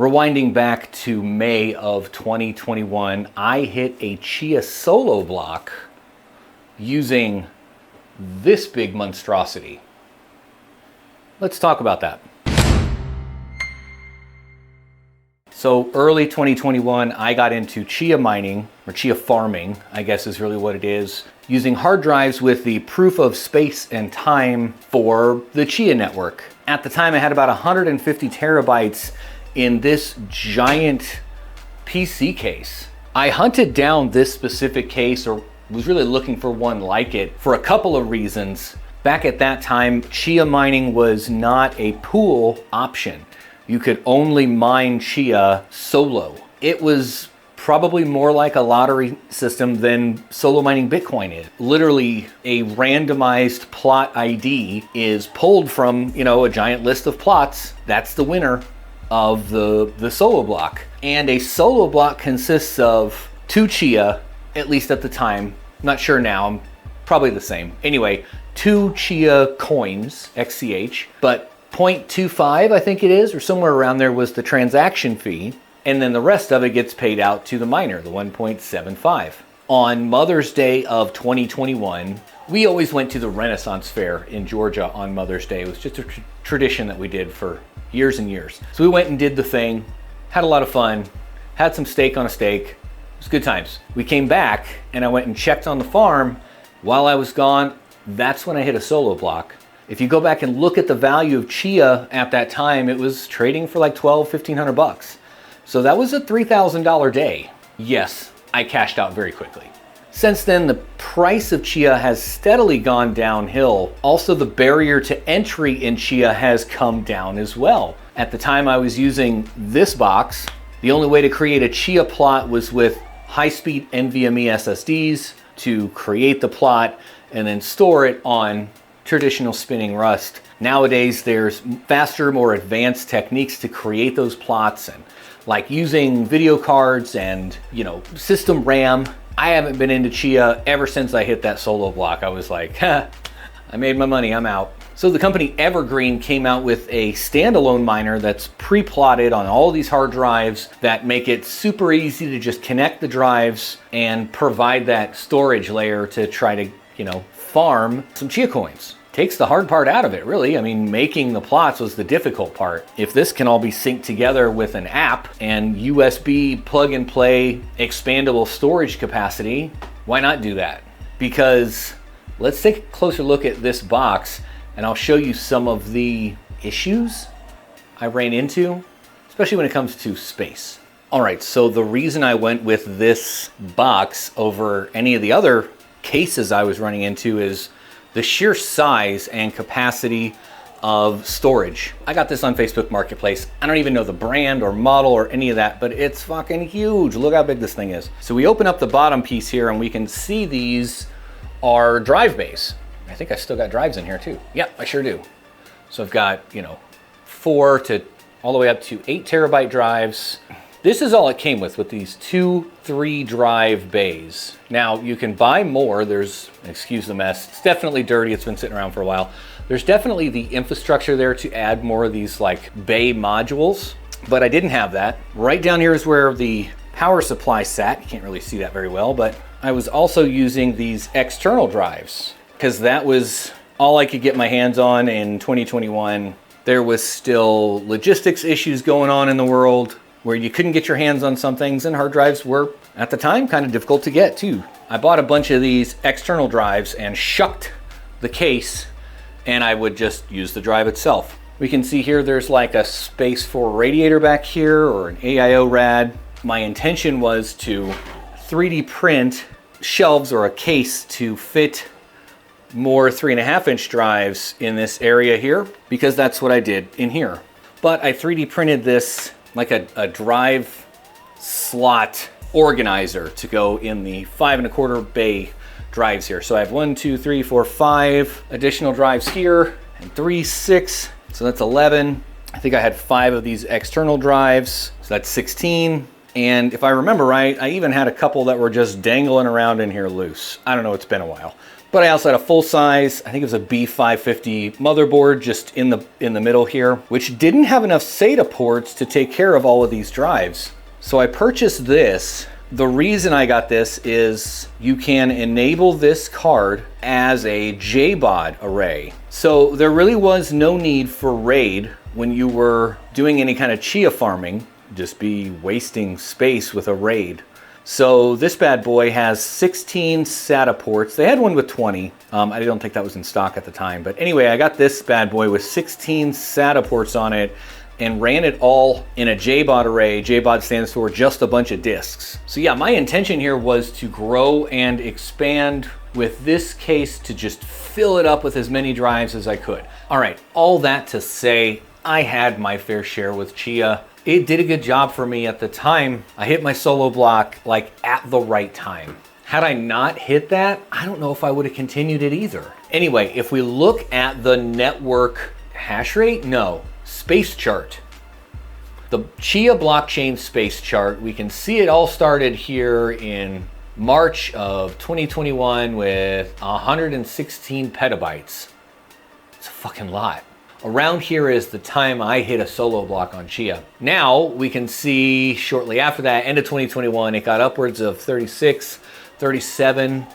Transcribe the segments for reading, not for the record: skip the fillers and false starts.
Rewinding back to May of 2021, I hit a Chia solo block using this big monstrosity. Let's talk about that. So early 2021, I got into Chia mining, or Chia farming, I guess is really what it is, using hard drives with the proof of space and time for the Chia network. At the time, I had about 150 terabytes in this giant PC case. I hunted down this specific case, or was really looking for one like it, for a couple of reasons. Back at that time, Chia mining was not a pool option. You could only mine Chia solo. It was probably more like a lottery system than solo mining Bitcoin is. Literally, a randomized plot ID is pulled from, a giant list of plots. That's the winner of the solo block. And a solo block consists of 2 Chia, at least at the time. Not sure now, probably the same. Anyway, 2 Chia coins, XCH, but 0.25, I think it is, or somewhere around there was the transaction fee. And then the rest of it gets paid out to the miner, the 1.75. On Mother's Day of 2021, we always went to the Renaissance Fair in Georgia on Mother's Day. It was just a tradition that we did for years and years. So we went and did the thing, had a lot of fun, had some steak on a steak. It was good times. We came back and I went and checked on the farm. While I was gone, that's when I hit a solo block. If you go back and look at the value of Chia at that time, it was trading for like $1,200-1,500 bucks. So that was a $3,000 day. Yes, I cashed out very quickly. Since then, the price of Chia has steadily gone downhill. Also, the barrier to entry in Chia has come down as well. At the time I was using this box, the only way to create a Chia plot was with high-speed NVMe SSDs to create the plot and then store it on traditional spinning Rust. Nowadays, there's faster, more advanced techniques to create those plots, and like using video cards and, system RAM. I haven't been into Chia ever since I hit that solo block. I was like, I made my money, I'm out. So the company Evergreen came out with a standalone miner that's pre-plotted on all these hard drives that make it super easy to just connect the drives and provide that storage layer to try to, farm some Chia coins. Takes the hard part out of it, really. I mean, making the plots was the difficult part. If this can all be synced together with an app and USB plug and play expandable storage capacity, why not do that? Because let's take a closer look at this box and I'll show you some of the issues I ran into, especially when it comes to space. All right, so the reason I went with this box over any of the other cases I was running into is the sheer size and capacity of storage. I got this on Facebook Marketplace. I don't even know the brand or model or any of that, but it's fucking huge. Look how big this thing is. So we open up the bottom piece here and we can see these are drive bays. I think I still got drives in here too. Yeah, I sure do. So I've got, 4 to all the way up to 8 terabyte drives. This is all it came with these 2 3-drive bays. Now you can buy more. There's, excuse the mess, it's definitely dirty. It's been sitting around for a while. There's definitely the infrastructure there to add more of these like bay modules, but I didn't have that. Right down here is where the power supply sat. You can't really see that very well, but I was also using these external drives because that was all I could get my hands on in 2021. There was still logistics issues going on in the world where you couldn't get your hands on some things, and hard drives were, at the time, kind of difficult to get too. I bought a bunch of these external drives and shucked the case, and I would just use the drive itself. We can see here there's like a space for a radiator back here or an AIO rad. My intention was to 3D print shelves or a case to fit more 3.5-inch drives in this area here, because that's what I did in here. But I 3D printed this like a drive slot organizer to go in the 5.25 bay drives here. So I have 1, 2, 3, 4, 5 additional drives here, and 3, 6. So that's 11. I think I had 5 of these external drives. So that's 16. And if I remember right, I even had a couple that were just dangling around in here loose. I don't know, it's been a while. But I also had a full size, I think it was a B550 motherboard just in the middle here, which didn't have enough SATA ports to take care of all of these drives. So I purchased this. The reason I got this is you can enable this card as a JBOD array. So there really was no need for RAID when you were doing any kind of Chia farming. Just be wasting space with a RAID. So this bad boy has 16 SATA ports. They had one with 20. I don't think that was in stock at the time. But anyway, I got this bad boy with 16 SATA ports on it and ran it all in a JBOD array. JBOD stands for just a bunch of disks. So yeah, my intention here was to grow and expand with this case to just fill it up with as many drives as I could. All right, all that to say, I had my fair share with Chia. It did a good job for me at the time. I hit my solo block like at the right time. Had I not hit that, I don't know if I would have continued it either. Anyway, if we look at the network hash rate, no, space chart. The Chia blockchain space chart, we can see it all started here in March of 2021 with 116 petabytes. It's a fucking lot. Around here is the time I hit a solo block on Chia. Now we can see shortly after that, end of 2021, it got upwards of 36, 37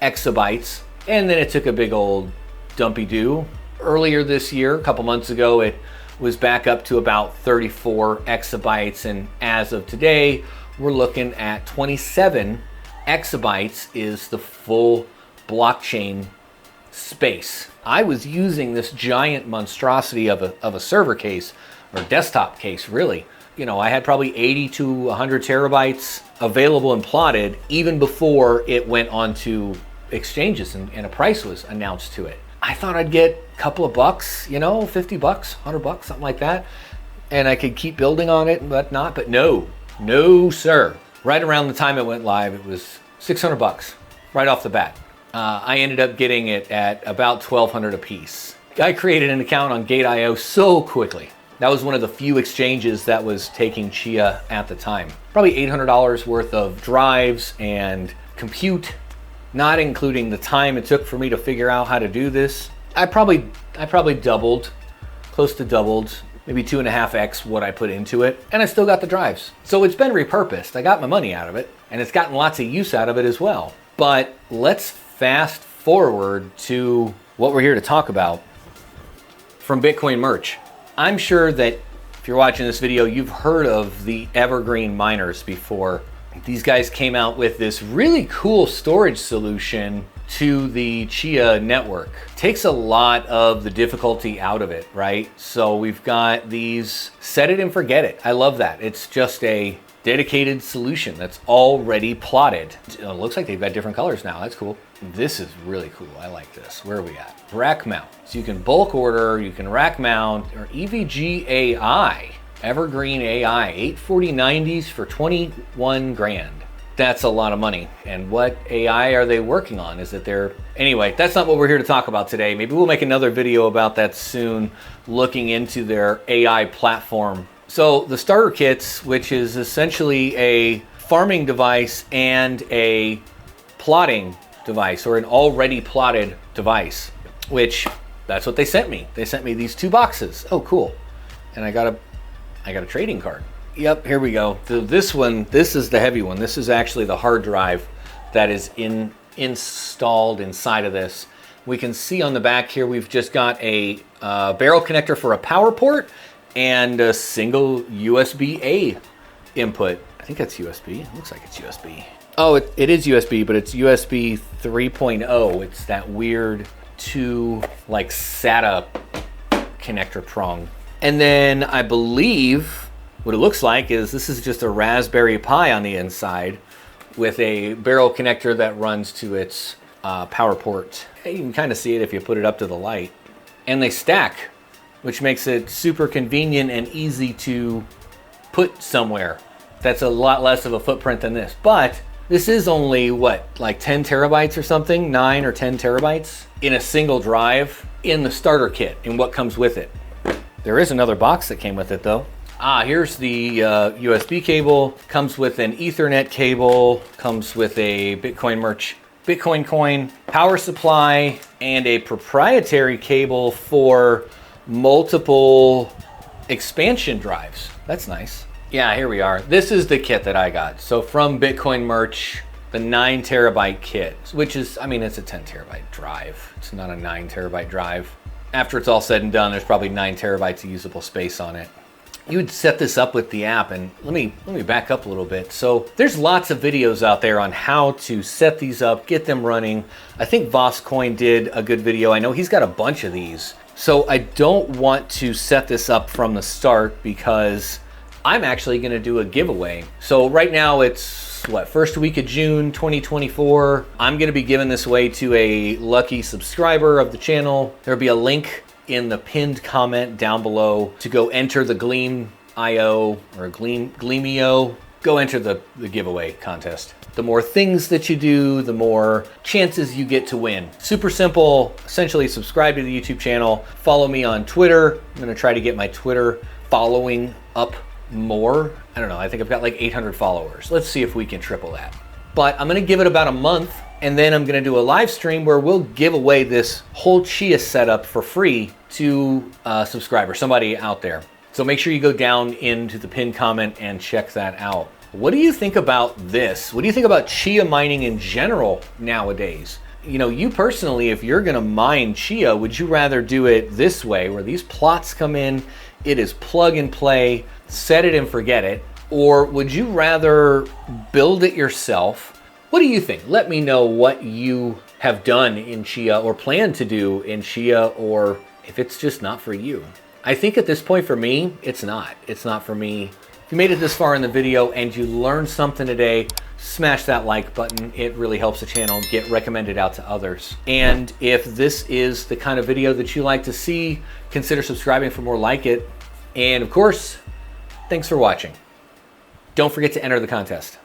exabytes. And then it took a big old dumpy doo. Earlier this year, a couple months ago, it was back up to about 34 exabytes. And as of today, we're looking at 27 exabytes is the full blockchain space. I was using this giant monstrosity of a server case or desktop case, really. You know, I had probably 80 to 100 terabytes available and plotted even before it went onto exchanges and a price was announced to it. I thought I'd get a couple of bucks, you know, 50 bucks, 100 bucks, something like that. And I could keep building on it and whatnot, but no, sir. Right around the time it went live, it was 600 bucks right off the bat. I ended up getting it at about 1,200 a piece. I created an account on Gate.io so quickly. That was one of the few exchanges that was taking Chia at the time. Probably $800 worth of drives and compute, not including the time it took for me to figure out how to do this. I probably doubled, close to doubled, maybe 2.5x what I put into it, and I still got the drives. So it's been repurposed. I got my money out of it, and it's gotten lots of use out of it as well. But let's fast forward to what we're here to talk about from Bitcoin merch. I'm sure that if you're watching this video, you've heard of the Evergreen miners before. These guys came out with this really cool storage solution to the Chia network. Takes a lot of the difficulty out of it, right? So we've got these set it and forget it. I love that. It's just a dedicated solution that's already plotted. It looks like they've got different colors now. That's cool. This is really cool. I like this. Where are we at? Rack mount. So you can bulk order, you can rack mount, or EVG AI, Evergreen AI, 84090s for 21 grand. That's a lot of money. And what AI are they working on? Is it their... Anyway, that's not what we're here to talk about today. Maybe we'll make another video about that soon, looking into their AI platform. So the starter kits, which is essentially a farming device and a plotting device, or an already plotted device, which that's what they sent me. They sent me these 2 boxes. Oh, cool. And I got a trading card. Yep, here we go. This one, this is the heavy one. This is actually the hard drive that is installed inside of this. We can see on the back here, we've just got a barrel connector for a power port and a single USB-A input. I think that's USB. It looks like it's USB. Oh, it is USB, but it's USB 3.0. It's that weird 2 like SATA connector prong. And then I believe what it looks like is this is just a Raspberry Pi on the inside with a barrel connector that runs to its power port. You can kind of see it if you put it up to the light. And they stack, which makes it super convenient and easy to put somewhere. That's a lot less of a footprint than this. But this is only, what, like 10 terabytes or something? 9 or 10 terabytes in a single drive in the starter kit and what comes with it. There is another box that came with it though. Here's the USB cable. Comes with an Ethernet cable. Comes with a Bitcoin merch Bitcoin coin, power supply, and a proprietary cable for multiple expansion drives. That's nice. Yeah, here we are. This is the kit that I got. So from Bitcoin Merch, the 9 terabyte kit, which is, I mean, it's a 10 terabyte drive. It's not a 9 terabyte drive. After it's all said and done, there's probably 9 terabytes of usable space on it. You would set this up with the app, and let me back up a little bit. So there's lots of videos out there on how to set these up, get them running. I think VossCoin did a good video. I know he's got a bunch of these. So I don't want to set this up from the start because I'm actually gonna do a giveaway. So right now it's what, first week of June 2024. I'm gonna be giving this away to a lucky subscriber of the channel. There'll be a link in the pinned comment down below to go enter the Gleam.io or Gleamio. Go enter the giveaway contest. The more things that you do, the more chances you get to win. Super simple. Essentially subscribe to the YouTube channel. Follow me on Twitter. I'm gonna try to get my Twitter following up more. I don't know, I think I've got like 800 followers. Let's see if we can triple that. But I'm gonna give it about a month, and then I'm gonna do a live stream where we'll give away this whole Chia setup for free to a subscriber, somebody out there. So make sure you go down into the pinned comment and check that out. What do you think about this? What do you think about Chia mining in general nowadays? You know, you personally, if you're gonna mine Chia, would you rather do it this way, where these plots come in, it is plug and play, set it and forget it? Or would you rather build it yourself? What do you think? Let me know what you have done in Chia or plan to do in Chia, or if it's just not for you. I think at this point for me, it's not. It's not for me. If you made it this far in the video and you learned something today, smash that like button. It really helps the channel get recommended out to others. And if this is the kind of video that you like to see, consider subscribing for more like it. And of course, thanks for watching. Don't forget to enter the contest.